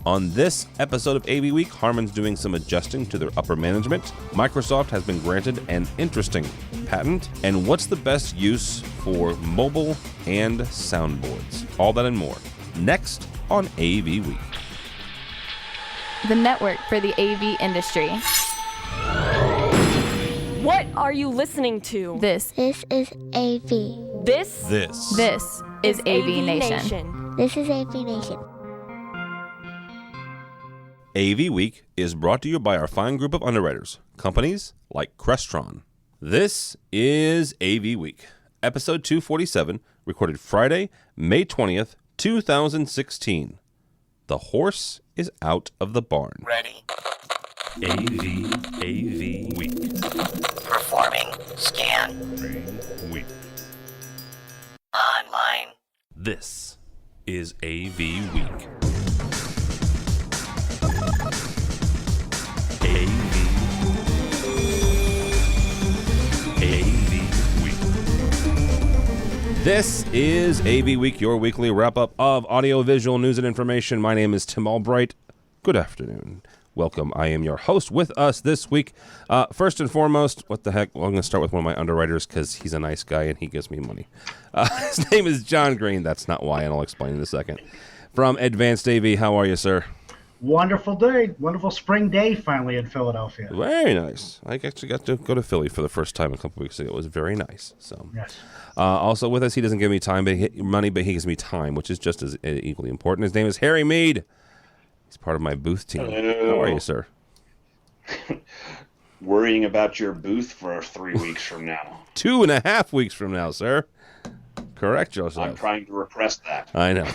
On this episode of AV Week, Harman's doing some adjusting to their upper management. Microsoft has been granted an interesting patent. And what's the best use for mobile and soundboards? All that and more. Next on AV Week. The network for the AV industry. What are you listening to? This is AV. This is AVNation. This is AVNation. AV Week is brought to you by our fine group of underwriters, companies like Crestron. This is AV Week, episode 247, recorded Friday, May 20th, 2016. The horse is out of the barn. Ready. AV Week. Performing scan. Week. Online. This is AV Week. AV Week. This is AV Week, your weekly wrap-up of audio-visual news and information. My name is Tim Albright. Good afternoon. Welcome. I am your host. With us this week, first and foremost, what the heck? Well, I'm going to start with one of my underwriters because he's a nice guy and he gives me money. His name is John Greene. That's not why, and I'll explain in a second. From Advanced AV, how are you, sir? Wonderful day. Wonderful spring day finally in Philadelphia. Very nice. I actually got to go to Philly for the first time a couple weeks ago. It was very nice. So, yes. Also with us, he doesn't give me money, but he gives me time, which is just as equally important. His name is Harry Mead. He's part of my booth team. Hello. How are you, sir? Worrying about your booth for 3 weeks from now. 2.5 weeks from now, sir. Correct yourself. I'm trying to repress that. I know.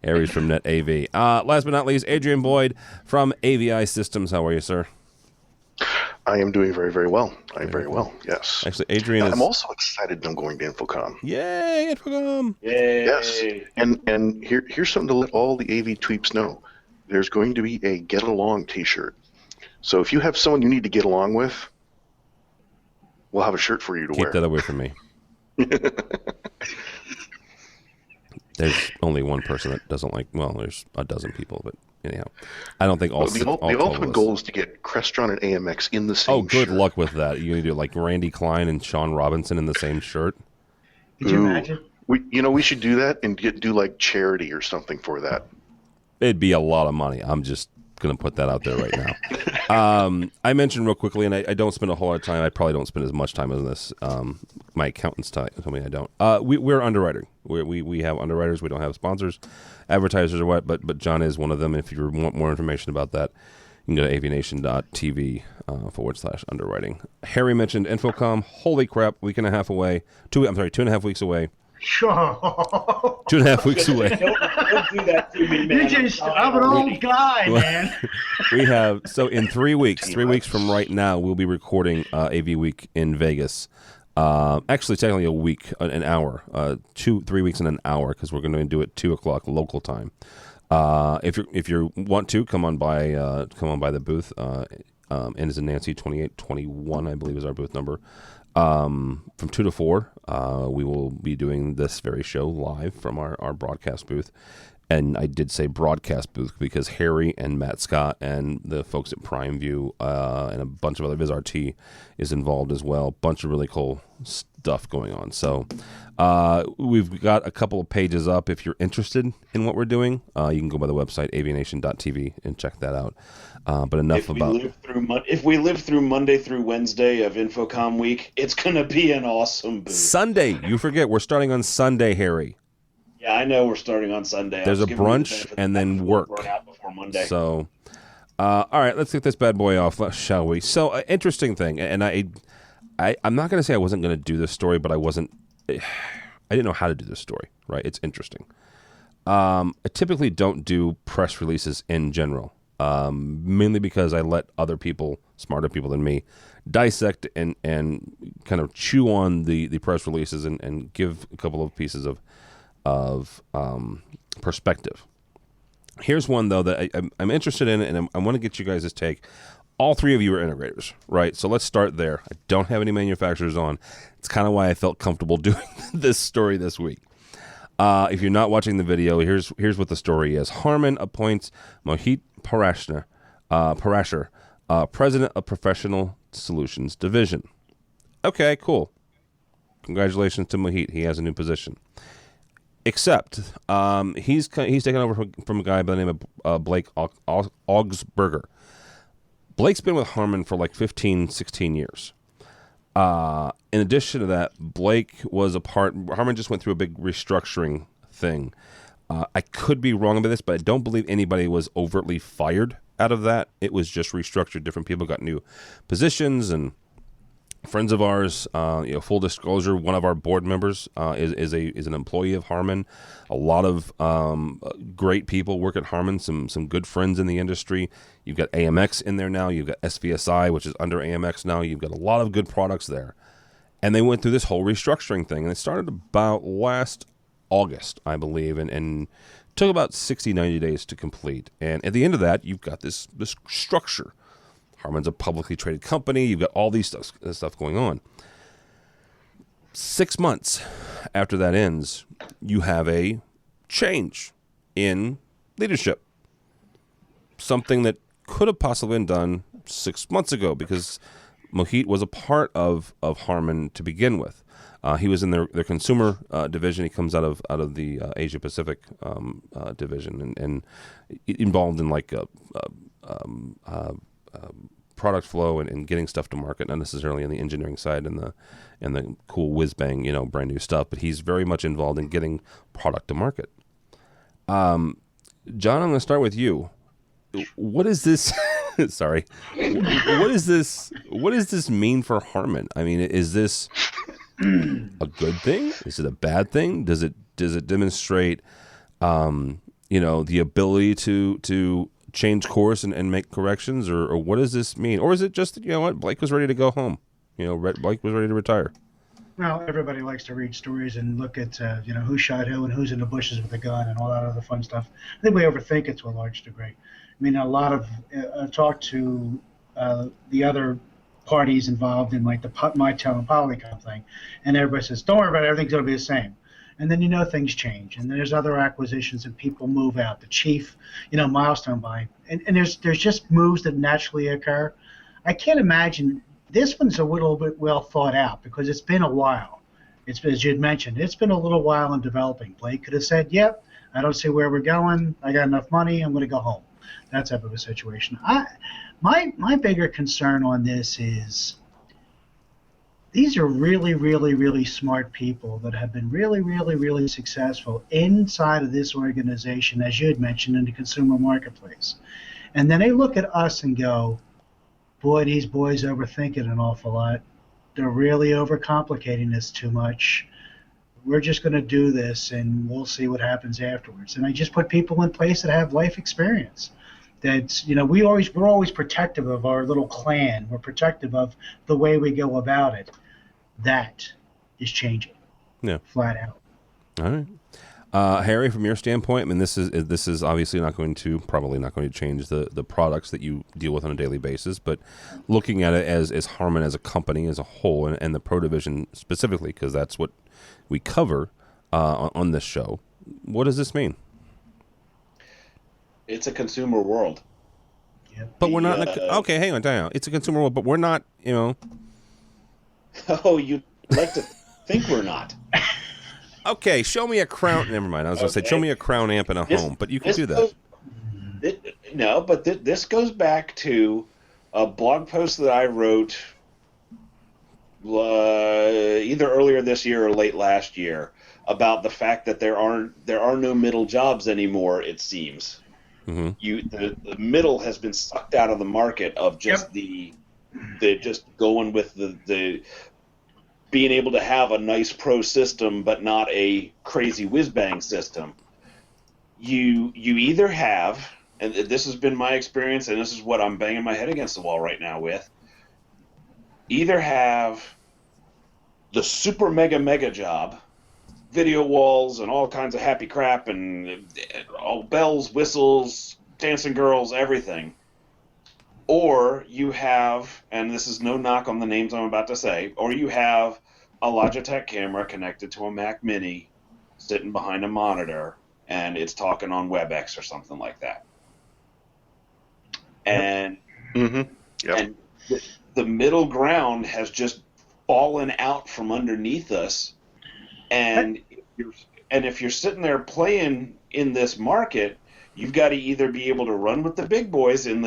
Harry's from Net AV. Last but not least, Adrian Boyd from AVI Systems. How are you, sir? I am doing very, very well. I'm very well, yes. Actually, Adrian is... I'm also excited I'm going to InfoComm. Yay, InfoComm! Yay! Yes. And here's something to let all the AV tweeps know. There's going to be a Get Along t-shirt. So if you have someone you need to get along with, we'll have a shirt for you to wear. Keep that away from me. There's only one person that doesn't like, well, there's a dozen people, but anyhow. I don't think all the ultimate goal is to get Crestron and AMX in the same shirt. Oh, good luck with that. You're going to do like Randy Klein and Sean Robinson in the same shirt? Could you imagine? We should do that and do like charity or something for that. It'd be a lot of money. I'm just going to put that out there right now. I mentioned real quickly, and I don't spend a whole lot of time. I probably don't spend as much time on this. My accountants tell me I don't. We're underwriting. We have underwriters. We don't have sponsors, advertisers, or what. But John is one of them. If you want more information about that, you can go to avnation.tv /underwriting. Harry mentioned InfoComm. Holy crap! Week and a half away. 2.5 weeks away. Sure. 2.5 weeks away. Don't do that to me, man. I'm an old guy, man. We have, so in 3 weeks, 3 weeks from right now, we'll be recording AV Week in Vegas. Actually, technically a week, an hour, 3 weeks and an hour, because we're going to do it 2 o'clock local time. If you want to come on by the booth. N is in Nancy 2821, I believe is our booth number. From 2 to 4, we will be doing this very show live from our broadcast booth. And I did say broadcast booth because Harry and Matt Scott and the folks at Prime View and a bunch of other VizRT is involved as well. Bunch of really cool stuff going on. So we've got a couple of pages up. If you're interested in what we're doing, you can go by the website avnation.tv and check that out. But enough about... If we live through Monday through Wednesday of InfoComm week, it's going to be an awesome booth. Sunday. You forget. We're starting on Sunday, Harry. Yeah, I know we're starting on Sunday. There's a brunch and then work. Before Monday. So, all right, let's get this bad boy off, shall we? So, interesting thing, and I'm not going to say I wasn't going to do this story, but I didn't know how to do this story, right? It's interesting. I typically don't do press releases in general, mainly because I let other people, smarter people than me, dissect and kind of chew on the press releases and give a couple of pieces of perspective. Here's one, though, that I'm interested in, and I want to get you guys' take. All three of you are integrators, right? So let's start there. I don't have any manufacturers on. It's kind of why I felt comfortable doing this story this week. If you're not watching the video, here's what the story is. Harman appoints Mohit Parashar, president of Professional Solutions Division. Okay, cool. Congratulations to Mohit. He has a new position. Except he's taken over from a guy by the name of Blake Augsburger. Blake's been with Harman for like 15, 16 years. In addition to that, Blake was Harman just went through a big restructuring thing. I could be wrong about this, but I don't believe anybody was overtly fired out of that. It was just restructured. Different people got new positions, and friends of ours, full disclosure, one of our board members is an employee of Harman. A lot of great people work at Harman, some good friends in the industry. You've got AMX in there now. You've got SVSI, which is under AMX now. You've got a lot of good products there. And they went through this whole restructuring thing, and it started about last August, I believe, and took about 60, 90 days to complete. And at the end of that, you've got this structure. Harman's a publicly traded company. You've got all these stuff going on. 6 months after that ends, you have a change in leadership. Something that could have possibly been done 6 months ago, because Mohit was a part of Harman to begin with. He was in their consumer division. He comes out of the Asia Pacific division and involved in like product flow and getting stuff to market, not necessarily on the engineering side and the cool whiz bang, brand new stuff, but he's very much involved in getting product to market. John, I'm going to start with you. What is this? Sorry. What does this mean for Harman? I mean, is this a good thing? Is it a bad thing? Does it demonstrate, the ability to change course and make corrections, or what does this mean? Or is it just, Blake was ready to go home? Blake was ready to retire. Well, everybody likes to read stories and look at, who shot who and who's in the bushes with a gun and all that other fun stuff. I think we overthink it to a large degree. I mean, I've talked to the other parties involved in like the Mitel and Polycom thing, and everybody says, don't worry about it, everything's going to be the same. And then, things change, and there's other acquisitions and people move out. The chief, milestone buying, and there's just moves that naturally occur. I can't imagine. This one's a little bit well thought out because it's been a while. It's been, as you had mentioned, it's been a little while in developing. Blake could have said, yep, I don't see where we're going. I got enough money. I'm going to go home. That type of a situation. My bigger concern on this is these are really, really, really smart people that have been really, really, really successful inside of this organization, as you had mentioned, in the consumer marketplace. And then they look at us and go, boy, these boys overthink it an awful lot. They're really overcomplicating this too much. We're just going to do this, and we'll see what happens afterwards. And I just put people in place that have life experience. That's, we're always protective of our little clan. We're protective of the way we go about it. That is changing. Yeah, flat out. All right, Harry, from your standpoint, I mean, this is obviously probably not going to change the products that you deal with on a daily basis. But looking at it as Harman as a company as a whole, and the Pro Division specifically, because that's what we cover on this show. What does this mean? It's a consumer world. Yep. But we're not. Okay, hang on. It's a consumer world, but we're not. Oh, you'd like to think we're not. Okay, show me a crown. Never mind. I was going to say, show me a crown amp in a home, but you can do that. This goes back to a blog post that I wrote either earlier this year or late last year about the fact that there are no middle jobs anymore. It seems. Mm-hmm. The middle has been sucked out of the market of just the just going with the being able to have a nice pro system but not a crazy whiz bang system. You either have, and this has been my experience, and this is what I'm banging my head against the wall right now with, either have the super mega job, video walls and all kinds of happy crap and all bells, whistles, dancing girls, everything. Or you have, and this is no knock on the names I'm about to say, or you have a Logitech camera connected to a Mac Mini sitting behind a monitor and it's talking on WebEx or something like that. And and the middle ground has just fallen out from underneath us. And if you're sitting there playing in this market, you've got to either be able to run with the big boys and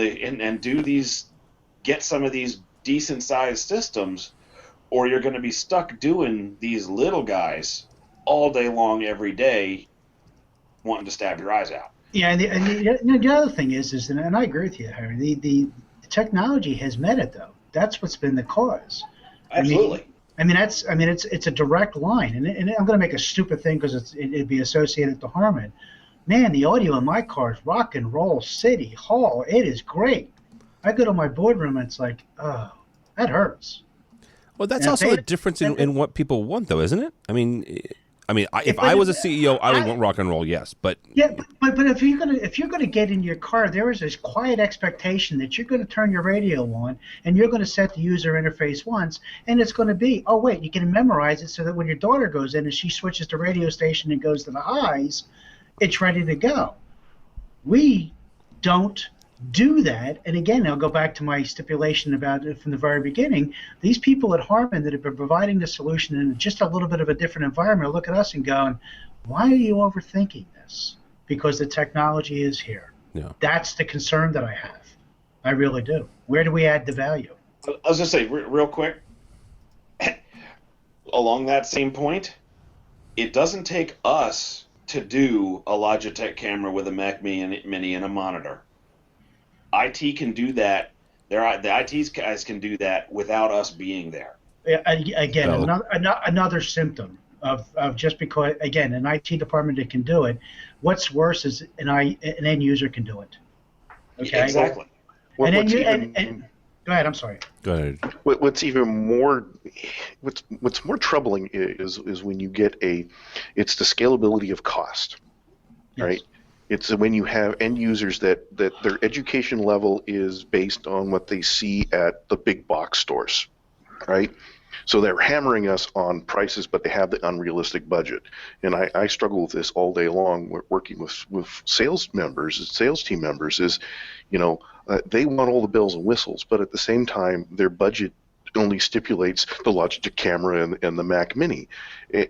get some of these decent sized systems, or you're going to be stuck doing these little guys all day long, every day, wanting to stab your eyes out. Yeah, and the other thing is, and I agree with you, Harry. The technology has met it, though. That's what's been the cause. Absolutely. It's a direct line, and I'm going to make a stupid thing because it'd be associated to Harman. Man, the audio in my car is rock and roll, city hall. It is great. I go to my boardroom and it's like, oh, that hurts. Well, that's also a difference in what people want, though, isn't it? If I was a CEO, I would want rock and roll, yes, but but if you're gonna get in your car, there is this quiet expectation that you're gonna turn your radio on and you're gonna set the user interface once, and it's gonna be, oh wait, you can memorize it so that when your daughter goes in and she switches the radio station and goes to the highs, it's ready to go. We don't do that, and again, I'll go back to my stipulation about it from the very beginning. These people at Harman that have been providing the solution in just a little bit of a different environment look at us and going, why are you overthinking this? Because the technology is here. Yeah. That's the concern that I have. I really do. Where do we add the value? I was going to say, real quick, along that same point, it doesn't take us to do a Logitech camera with a Mac Mini and a monitor. IT can do that. The IT guys can do that without us being there. Again, another symptom of just because, again, an IT department that can do it. What's worse is an end user can do it. Okay. Exactly. Go ahead. I'm sorry. Go ahead. What's more troubling is when you get it's the scalability of cost, Yes. right? It's when you have end users that their education level is based on what they see at the big box stores, right? So they're hammering us on prices, but they have the unrealistic budget. And I struggle with this all day long working with sales team members is, they want all the bells and whistles, but at the same time, their budget only stipulates the Logitech camera and the Mac Mini.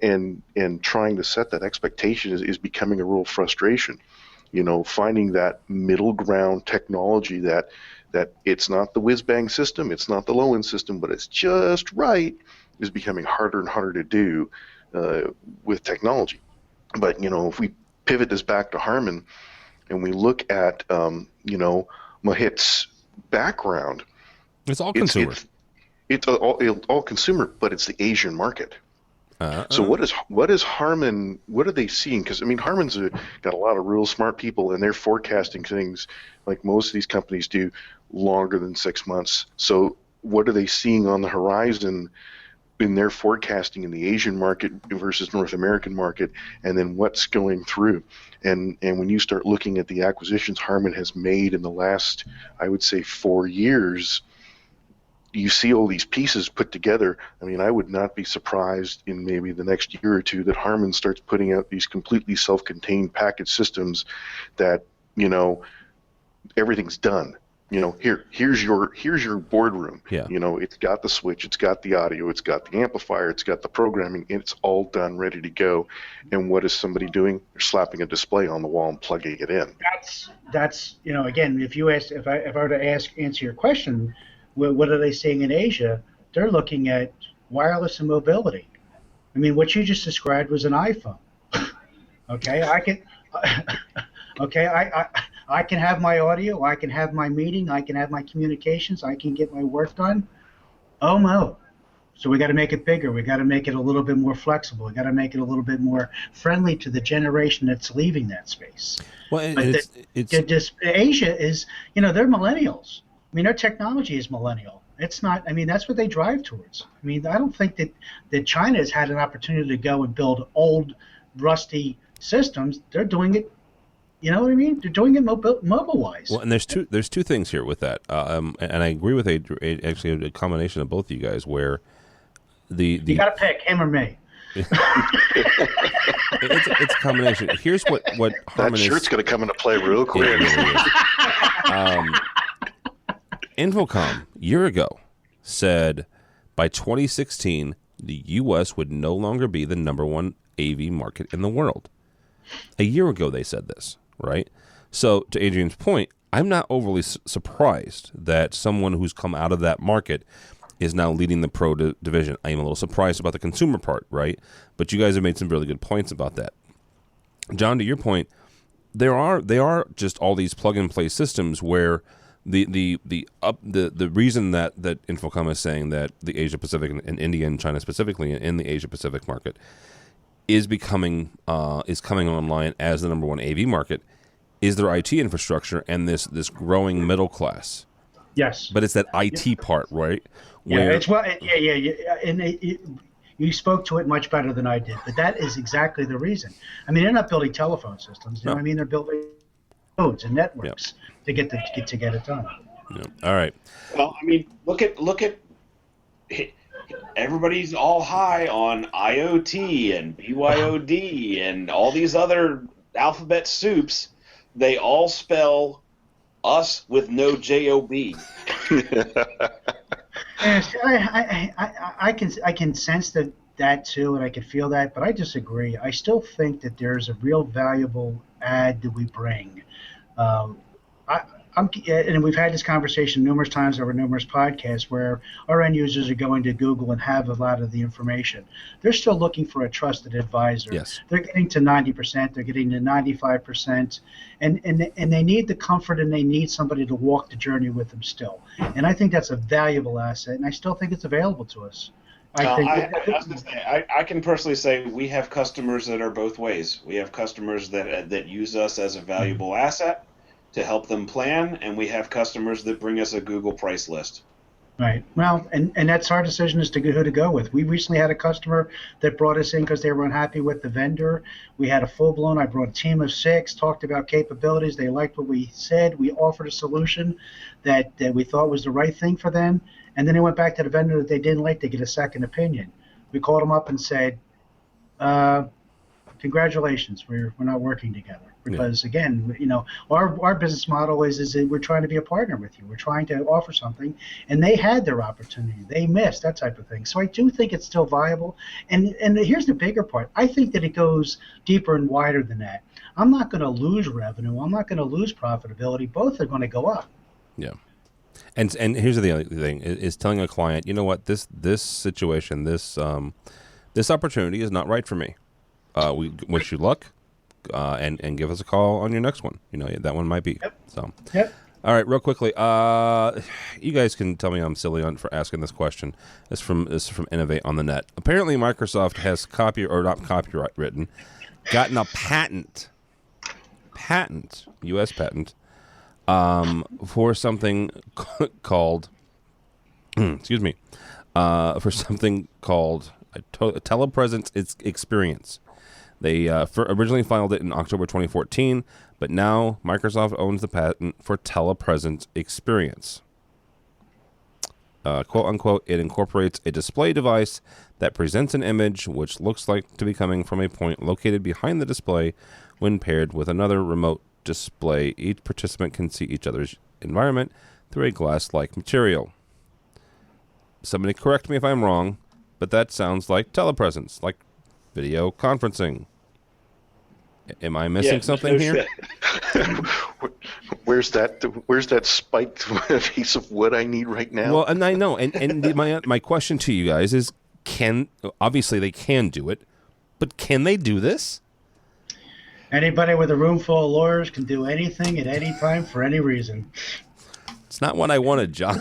And trying to set that expectation is becoming a real frustration. Finding that middle ground technology that it's not the whiz-bang system, it's not the low-end system, but it's just right, is becoming harder and harder to do with technology. But, if we pivot this back to Harman and we look at, Mohit's background. It's all consumer. It's all consumer, but it's the Asian market. So what is Harman? What are they seeing? Because Harman's got a lot of real smart people, and they're forecasting things like most of these companies do longer than 6 months. So what are they seeing on the horizon in their forecasting in the Asian market versus North American market, and then what's going through? And when you start looking at the acquisitions Harman has made in the last, I would say, 4 years. You see all these pieces put together. I would not be surprised in maybe the next year or two that Harman starts putting out these completely self-contained package systems that, everything's done. Here's your boardroom. Yeah. It's got the switch, it's got the audio, it's got the amplifier, it's got the programming, and it's all done, ready to go. And what is somebody doing? They're slapping a display on the wall and plugging it in. That's again, if I were to answer your question, what are they seeing in Asia? They're looking at wireless and mobility. What you just described was an iPhone. Okay, I can have my audio, I can have my meeting, I can have my communications, I can get my work done. Oh no. So we got to make it bigger. We got to make it a little bit more flexible. We got to make it a little bit more friendly to the generation that's leaving that space. Well, Asia is, they're millennials. Their technology is millennial. It's not. That's what they drive towards. I don't think that China has had an opportunity to go and build old, rusty systems. They're doing it. You know what I mean? They're doing it mobile-wise. Well, and there's two things here with that, and I agree with actually a combination of both of you guys. Where you got to pick him or me. It's a combination. Here's what Harman That shirt's going to come into play real quick. It really is. Infocom, a year ago, said by 2016, the U.S. would no longer be the number one AV market in the world. A year ago, they said this, right? So, to Adrian's point, I'm not overly surprised that someone who's come out of that market is now leading the pro division. I am a little surprised about the consumer part, right? But you guys have made some really good points about that. John, to your point, they are just all these plug-and-play systems where the reason that Infocom is saying that the Asia Pacific and India and China specifically in the Asia Pacific market is coming online as the number one AV market is their IT infrastructure and this growing middle class. Yes. But it's that IT part, right? Yeah, it's and you spoke to it much better than I did, but that is exactly the reason. I mean, they're not building telephone systems. You know what I mean? They're building nodes and networks to get it done. Yep. All right. Well, I mean, look at everybody's all high on IoT and BYOD and all these other alphabet soups. They all spell us with no J-O-B. Yes, I can sense that too, and I can feel that, but I disagree. I still think that there's a real valuable add that we bring. And we've had this conversation numerous times over numerous podcasts where our end users are going to Google and have a lot of the information. They're still looking for a trusted advisor. Yes. They're getting to 90%, they're getting to 95%, and they need the comfort and they need somebody to walk the journey with them still. And I think that's a valuable asset, and I still think it's available to us. I can personally say we have customers that are both ways. We have customers that use us as a valuable asset to help them plan, and we have customers that bring us a Google price list. Right. Well, and that's our decision as to who to go with. We recently had a customer that brought us in because they were unhappy with the vendor. We had a full-blown, I brought a team of 6, talked about capabilities. They liked what we said. We offered a solution that we thought was the right thing for them. And then they went back to the vendor that they didn't like to get a second opinion. We called them up and said, congratulations, we're not working together. Because again, you know, our business model is that we're trying to be a partner with you. We're trying to offer something, and they had their opportunity. They missed that type of thing. So I do think it's still viable. And here's the bigger part. I think that it goes deeper and wider than that. I'm not going to lose revenue. I'm not going to lose profitability. Both are going to go up. Yeah. And here's the other thing is telling a client, you know what, this situation, this opportunity is not right for me. We wish you luck. And give us a call on your next one. You know, that one might be. Yep. So, Yep. All right, real quickly. You guys can tell me I'm silly for asking this question. This is from Innovate on the Net. Apparently, Microsoft has gotten a U.S. patent, for something called, for something called a telepresence experience. They originally filed it in October 2014, but now Microsoft owns the patent for telepresence experience. Quote unquote, it incorporates a display device that presents an image which looks like to be coming from a point located behind the display when paired with another remote display. Each participant can see each other's environment through a glass-like material. Somebody correct me if I'm wrong, but that sounds like telepresence, like video conferencing. Am I missing something here? Where's that spiked piece of wood I need right now? Well, and I know, and my question to you guys is, obviously they can do it, but can they do this? Anybody with a room full of lawyers can do anything at any time for any reason. It's not what I wanted, John.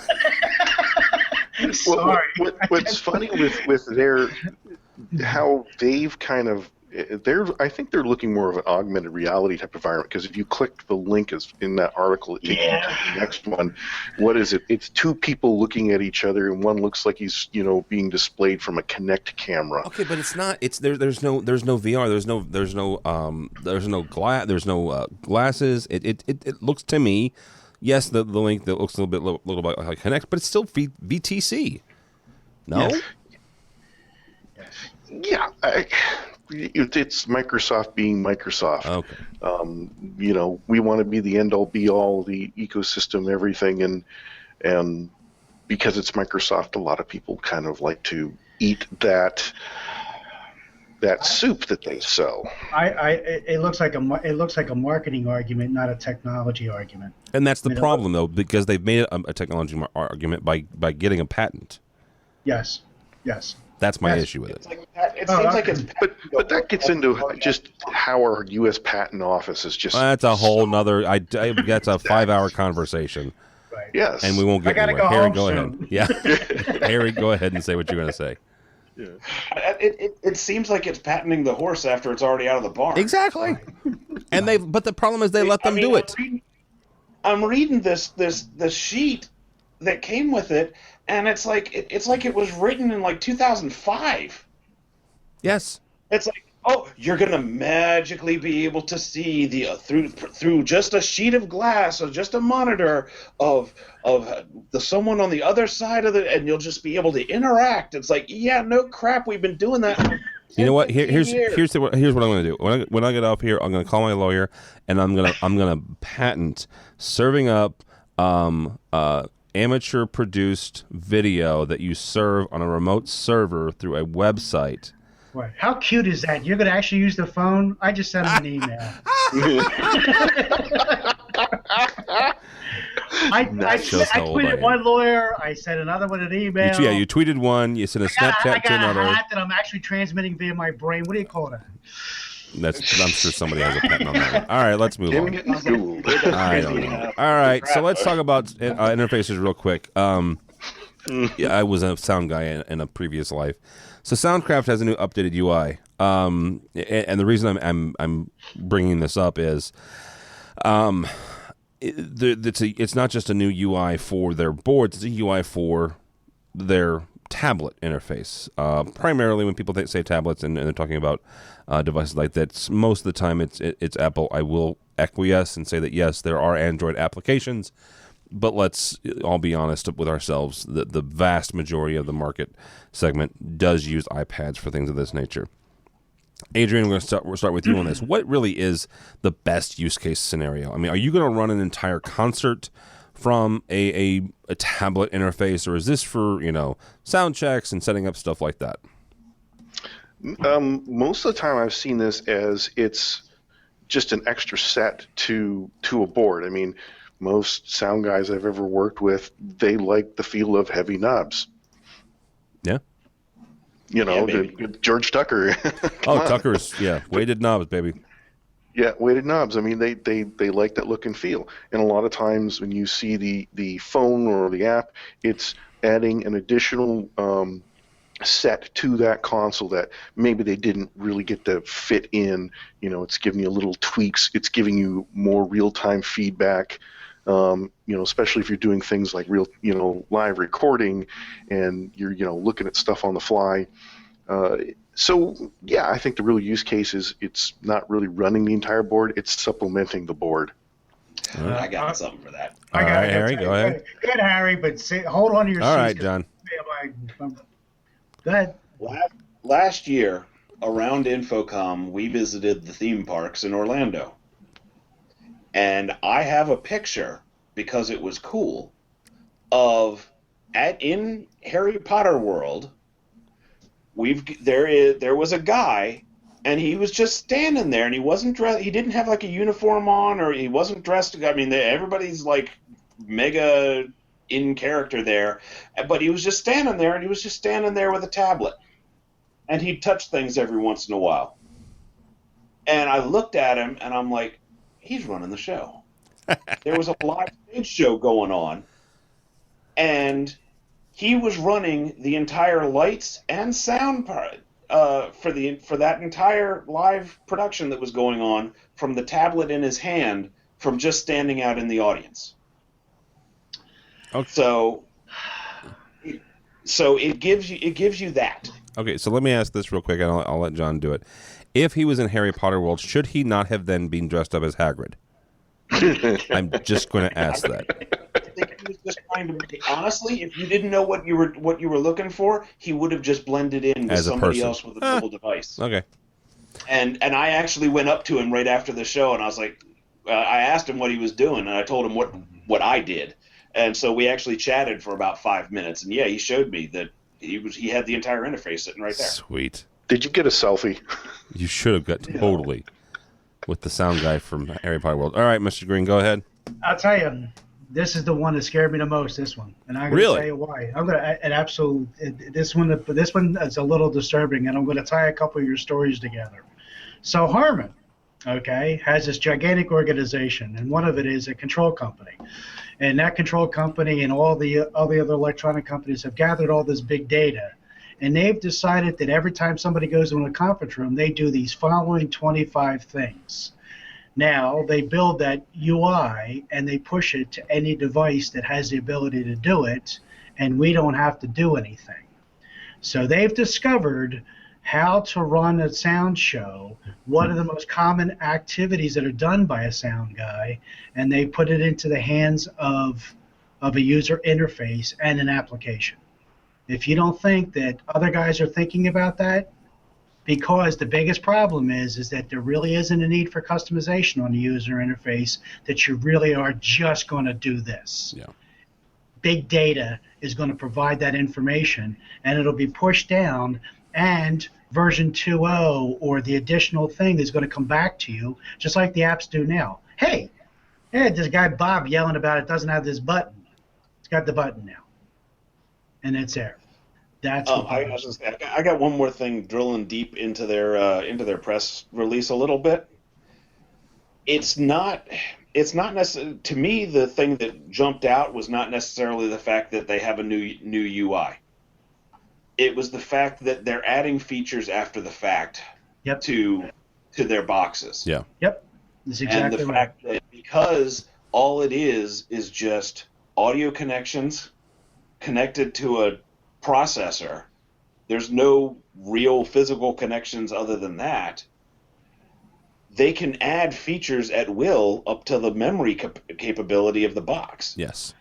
Sorry. What's funny with their how they've kind of I think they're looking more of an augmented reality type environment, because if you click the link in that article, it takes you to the next one. What is it? It's 2 people looking at each other, and one looks like he's being displayed from a Kinect camera. Okay, but it's not. It's there's no VR. There's no glasses. It looks to me, yes, the link that looks a little bit like Kinect, but it's still VTC. No. Yes. Yeah, it's Microsoft being Microsoft. Okay. We want to be the end-all, be-all, the ecosystem, everything, and because it's Microsoft, a lot of people kind of like to eat that soup that they sell. It looks like a marketing argument, not a technology argument. And that's the problem, though, because they've made a technology argument by getting a patent. Yes. That's my issue with it. It seems like it's. But that gets into just how our U.S. Patent Office is just. That's a whole nother. That's a 5-hour conversation. Right. Yes. And we won't get I gotta anywhere. go Harry, home go soon. ahead. Yeah. Harry, go ahead and say what you're going to say. Yeah. It seems like it's patenting the horse after it's already out of the barn. Exactly. But the problem is they let them do it. I'm reading this sheet that came with it, and it's like it was written in like 2005. Yes. It's like, oh, you're gonna magically be able to see the through just a sheet of glass or just a monitor of the someone on the other side of and you'll just be able to interact. It's like, yeah, no crap, we've been doing that. You know what? Here's what I'm going to do. When I get off here, I'm going to call my lawyer, and I'm gonna patent serving up amateur produced video that you serve on a remote server through a website. Right. How cute is that? You're going to actually use the phone? I just sent him an email. I tweeted one lawyer. I sent another one an email. You tweeted one. You sent a Snapchat to another. I got a hat that I'm actually transmitting via my brain. What do you call that? I'm sure somebody has a patent on that one. All right, let's move on. I don't know. All right, so let's talk about interfaces real quick. I was a sound guy in a previous life. So Soundcraft has a new updated UI, and the reason I'm bringing this up is, it's not just a new UI for their boards; it's a UI for their tablet interface. Primarily, when people say tablets and they're talking about devices like that, most of the time it's Apple. I will acquiesce and say that yes, there are Android applications. But let's all be honest with ourselves. The vast majority of the market segment does use iPads for things of this nature. Adrian, we'll start with you on this. What really is the best use case scenario? I mean, are you going to run an entire concert from a tablet interface, or is this for sound checks and setting up stuff like that? Most of the time, I've seen this as it's just an extra set to a board. I mean, most sound guys I've ever worked with, they like the feel of heavy knobs. Yeah. George Tucker. Tucker's, weighted knobs, baby. Yeah, weighted knobs. I mean, they like that look and feel. And a lot of times when you see the phone or the app, it's adding an additional set to that console that maybe they didn't really get to fit in. It's giving you little tweaks. It's giving you more real-time feedback. Especially if you're doing things like real, live recording, and you're, looking at stuff on the fly. So yeah, I think the real use case is it's not really running the entire board; it's supplementing the board. I got something for that. All right, Harry, go ahead. Good, Harry, but hold on to your seats. All right, John. Go ahead. Last year, around Infocom, we visited the theme parks in Orlando. And I have a picture, because it was cool, of in Harry Potter World. There was a guy, and he was just standing there, and he wasn't dressed. He didn't have like a uniform on, or he wasn't dressed. I mean, everybody's like mega in character there, but he was just standing there, and he was just standing there with a tablet, and he'd touch things every once in a while. And I looked at him, and I'm like, he's running the show. There was a live stage show going on, and he was running the entire lights and sound part for that entire live production that was going on from the tablet in his hand, from just standing out in the audience. Okay. So it gives you that. Okay, so let me ask this real quick, and I'll let John do it. If he was in Harry Potter World, should he not have then been dressed up as Hagrid? I'm just going to ask that. I think he was just trying to be, honestly, if you didn't know what you were looking for, he would have just blended in with As a somebody person. else with a mobile device. Okay. And I actually went up to him right after the show, and I was like, I asked him what he was doing, and I told him what I did, and so we actually chatted for about 5 minutes, and yeah, he showed me that he had the entire interface sitting right there. Sweet. Did you get a selfie? You should have got totally with the sound guy from Harry Potter World. All right, Mr. Greene, go ahead. I'll tell you, this is the one that scared me the most. This one, and I'm going to Really? tell you why. This one is a little disturbing, and I'm going to tie a couple of your stories together. So Harman, okay, has this gigantic organization, and one of it is a control company, and that control company and all the other electronic companies have gathered all this big data, and they've decided that every time somebody goes into a conference room, they do these following 25 things. Now, they build that UI and they push it to any device that has the ability to do it, and we don't have to do anything. So they've discovered how to run a sound show, what are the most common activities that are done by a sound guy, and they put it into the hands of a user interface and an application. If you don't think that other guys are thinking about that, because the biggest problem is that there really isn't a need for customization on the user interface, that you really are just going to do this. Yeah. Big data is going to provide that information, and it'll be pushed down, and version 2.0 or the additional thing is going to come back to you, just like the apps do now. Hey, this guy Bob yelling about it doesn't have this button. It's got the button now, and it's there. That's I got one more thing drilling deep into their press release a little bit. It's not necessarily, to me, the thing that jumped out was not necessarily the fact that they have a new UI. It was the fact that they're adding features after the fact to their boxes. Yeah. Yep. That's exactly and the right. fact that because all it is just audio connections connected to a processor, there's no real physical connections other than that. They can add features at will up to the memory capability of the box. Yes.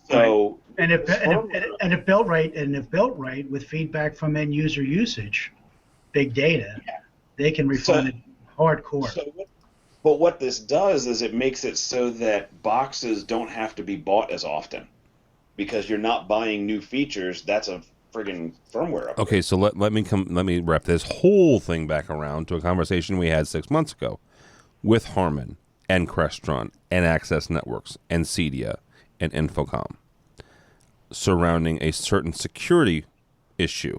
So, and if built right with feedback from end user usage, big data, they can refine it hardcore. But what this does is it makes it so that boxes don't have to be bought as often, because you're not buying new features. That's a friggin' firmware upgrade. Okay, so let me wrap this whole thing back around to a conversation we had 6 months ago with Harman and Crestron and Access Networks and Cedia and Infocom surrounding a certain security issue.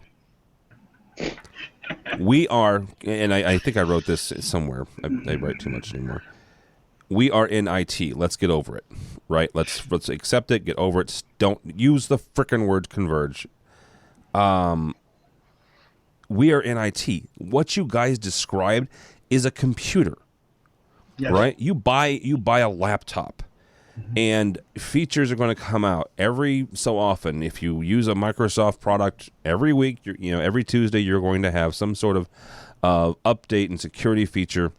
We are, and I think I wrote this somewhere. I write too much anymore. We are in IT. Let's get over it, right? Let's accept it. Get over it. Don't use the frickin' word converge. We are in IT. What you guys described is a computer, right? You buy a laptop, and features are going to come out every so often. If you use a Microsoft product every week, every Tuesday, you're going to have some sort of update and security feature.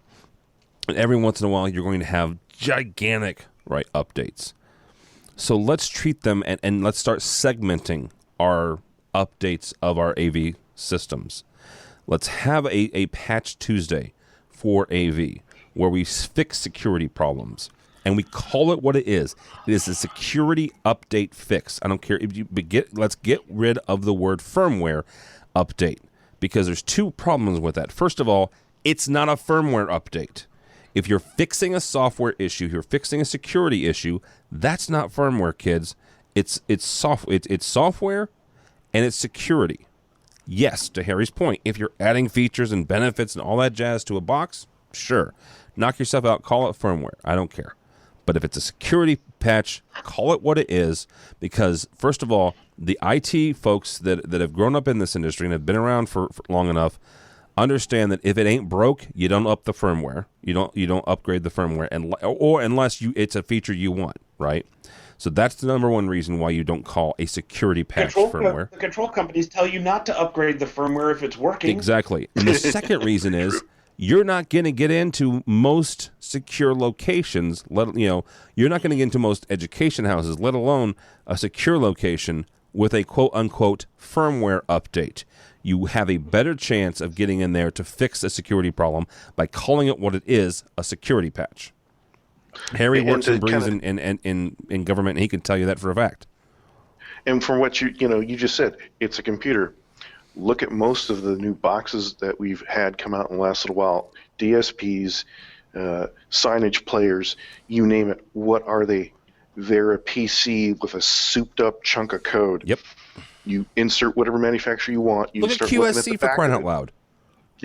And every once in a while, you're going to have gigantic, updates. So let's treat them and let's start segmenting our updates of our AV systems. Let's have a Patch Tuesday for AV where we fix security problems. And we call it what it is. It is a security update fix. I don't care if you let's get rid of the word firmware update, because there's two problems with that. First of all, it's not a firmware update. If you're fixing a software issue, you're fixing a security issue, that's not firmware, kids. It's software and it's security. Yes, to Harry's point, if you're adding features and benefits and all that jazz to a box, sure. Knock yourself out, call it firmware. I don't care. But if it's a security patch, call it what it is, because, first of all, the IT folks that have grown up in this industry and have been around for long enough understand that if it ain't broke, you don't up the firmware. You don't upgrade the firmware, or unless it's a feature you want, right? So that's the number one reason why you don't call a security patch firmware. The control companies tell you not to upgrade the firmware if it's working. Exactly. And the second reason is you're not going to get into most secure locations. You're not going to get into most education houses, let alone a secure location with a quote-unquote firmware update. You have a better chance of getting in there to fix a security problem by calling it what it is, a security patch. Harry works and breathes in government, and he can tell you that for a fact. And from what you just said, it's a computer. Look at most of the new boxes that we've had come out in the last little while. DSPs, signage players, you name it. What are they? They're a PC with a souped-up chunk of code. Yep. You insert whatever manufacturer you want. You Look at QSC for crying out loud.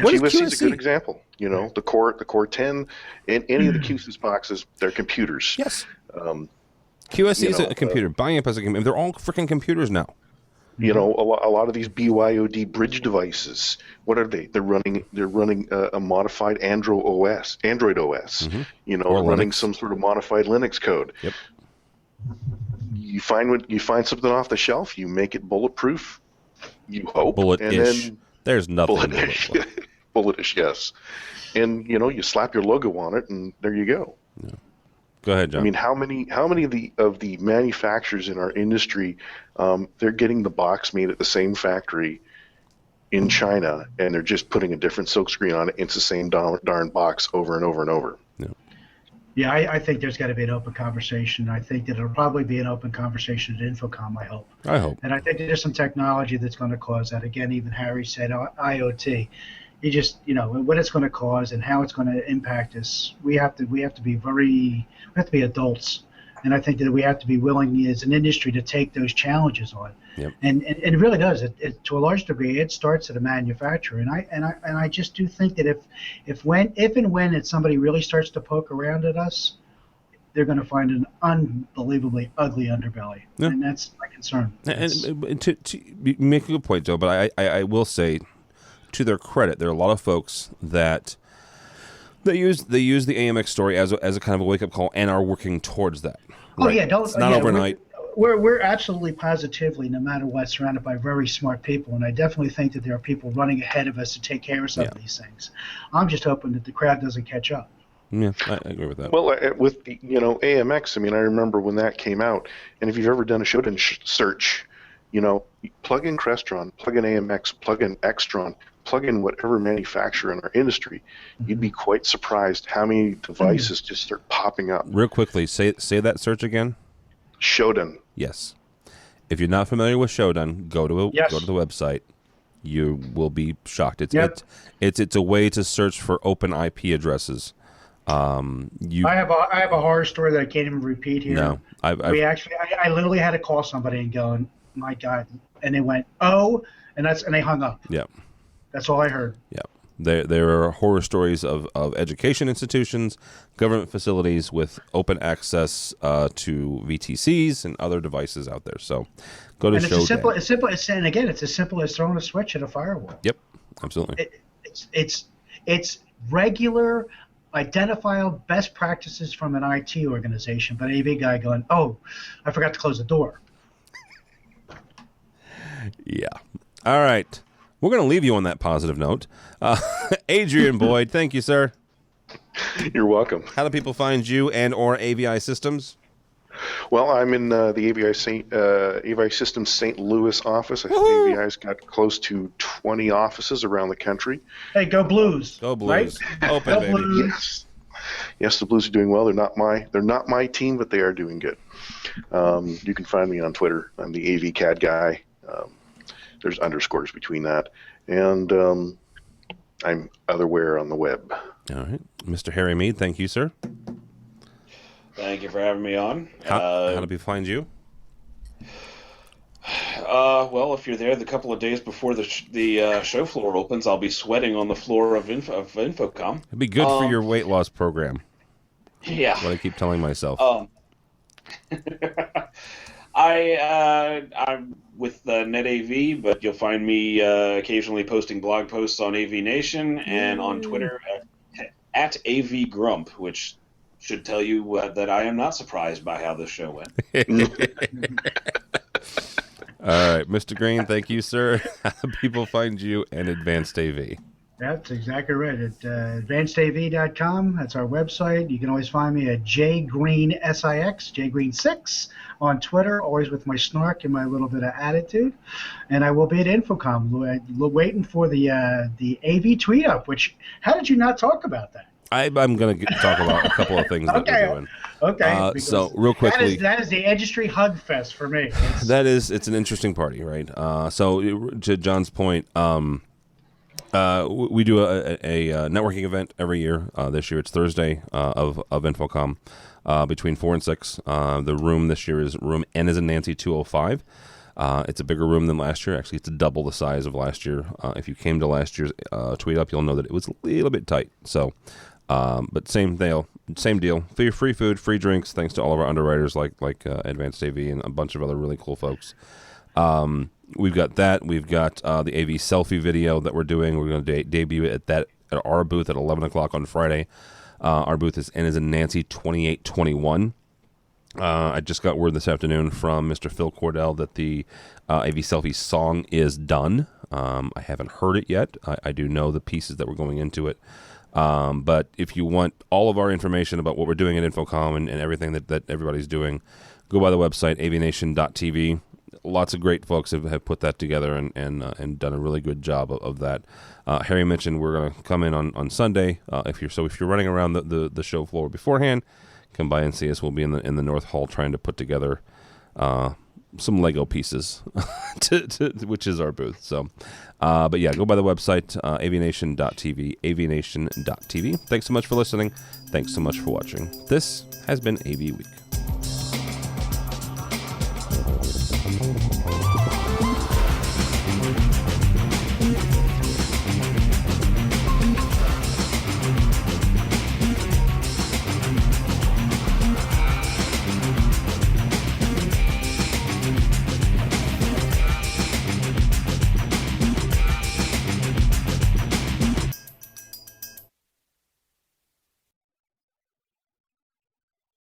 What QSC is a good example. The Core 10, and any of the QSys boxes, they're computers. Yes. QSC is a computer. Biamp is a computer. They're all freaking computers now. A lot of these BYOD bridge devices. What are they? They're running a modified Android OS. Mm-hmm. Or running Linux. Some sort of modified Linux code. Yep. You find something off the shelf. You make it bulletproof. You hope. Bullet-ish. There's nothing. Bullet-ish, yes. And you slap your logo on it, and there you go. Yeah. Go ahead, John. I mean, how many of the manufacturers in our industry, they're getting the box made at the same factory in China, and they're just putting a different silkscreen on it. It's the same darn box over and over and over. Yeah. Yeah, I think there's got to be an open conversation. I think that it'll probably be an open conversation at Infocom, I hope. And I think there's some technology that's going to cause that. Again, even Harry said IoT. You just, what it's going to cause and how it's going to impact us. We have to be adults. And I think that we have to be willing as an industry to take those challenges on. Yep. And it really does. It to a large degree, it starts at a manufacturer. And I just do think that if and when somebody really starts to poke around at us, they're going to find an unbelievably ugly underbelly. Yeah. And that's my concern. And to you make a good point, Joe, but I will say, to their credit, there are a lot of folks that they use the AMX story as a kind of a wake up call and are working towards that. Oh right? Yeah, it's not overnight. We're absolutely positively, no matter what, surrounded by very smart people, and I definitely think that there are people running ahead of us to take care of some of these things. I'm just hoping that the crowd doesn't catch up. Yeah, I agree with that. Well, with AMX, I mean, I remember when that came out, and if you've ever done a Shodan search, plug in Crestron, plug in AMX, plug in Extron, plug in whatever manufacturer in our industry, you'd be quite surprised how many devices just start popping up. Real quickly, say that search again. Shodan. Yes. If you're not familiar with Shodan, go to the website. You will be shocked. It's a way to search for open IP addresses. I have a horror story that I can't even repeat here. No, I literally had to call somebody and go, my God, and they went, oh, and they hung up. Yeah. That's all I heard. Yeah. There are horror stories of education institutions, government facilities with open access to VTCs and other devices out there. So go to Shodan. It's as simple as throwing a switch at a firewall. Yep, absolutely. It's regular, identifiable best practices from an IT organization, but an AV guy going, oh, I forgot to close the door. Yeah. All right. We're going to leave you on that positive note. Adrian Boyd, thank you, sir. You're welcome. How do people find you and or AVI Systems? Well, I'm in the AVI Systems St. Louis office. I think AVI's got close to 20 offices around the country. Hey, go Blues! Go Blues! Right? Open, baby. Blues. Yes, the Blues are doing well. They're not my team, but they are doing good. You can find me on Twitter. I'm the AVCAD guy. There's underscores between that, and I'm otherwhere on the web. All right, Mr. Harry Mead, thank you, sir. Thank you for having me on. How do people find you? Well, if you're there the couple of days before the show floor opens, I'll be sweating on the floor of Infocom. It'd be good for your weight loss program. Yeah. What I keep telling myself. I'm with NetAV, but you'll find me occasionally posting blog posts on AVNation and on Twitter at AVGrump, which should tell you that I am not surprised by how this show went. All right, Mr. Greene, thank you, sir. How do people find you and Advanced AV? That's exactly right. At advancedav.com, that's our website. You can always find me at jgreen6, jgreen6 on Twitter, always with my snark and my little bit of attitude. And I will be at Infocom, waiting for the AV tweet up, which, how did you not talk about that? I'm going to talk about a couple of things that we're doing. Okay. So real quickly, that is the industry hug fest for me. It's an interesting party, right? So to John's point, we do a networking event every year. This year it's Thursday of Infocom between 4 and 6. The room this year is room N as in Nancy 205. It's a bigger room than last year. Actually, it's double the size of last year. If you came to last year's tweet up, you'll know that it was a little bit tight. So, but same deal. Free food, free drinks. Thanks to all of our underwriters like Advanced AV and a bunch of other really cool folks. We've got that. We've got the AV selfie video that we're doing. We're going to debut it at our booth at 11 o'clock on Friday. Our booth is N as in Nancy 2821. I just got word this afternoon from Mr. Phil Cordell that the AV selfie song is done. I haven't heard it yet. I do know the pieces that were going into it. But if you want all of our information about what we're doing at Infocom and everything that everybody's doing, go by the website, AVNation.tv. Lots of great folks have put that together and done a really good job of that. Harry mentioned we're going to come in on Sunday. If you're running around the show floor beforehand, come by and see us. We'll be in the North Hall trying to put together some Lego pieces, which is our booth. So, but yeah, go by the website, avnation.tv, avnation.tv. Thanks so much for listening. Thanks so much for watching. This has been AV Week.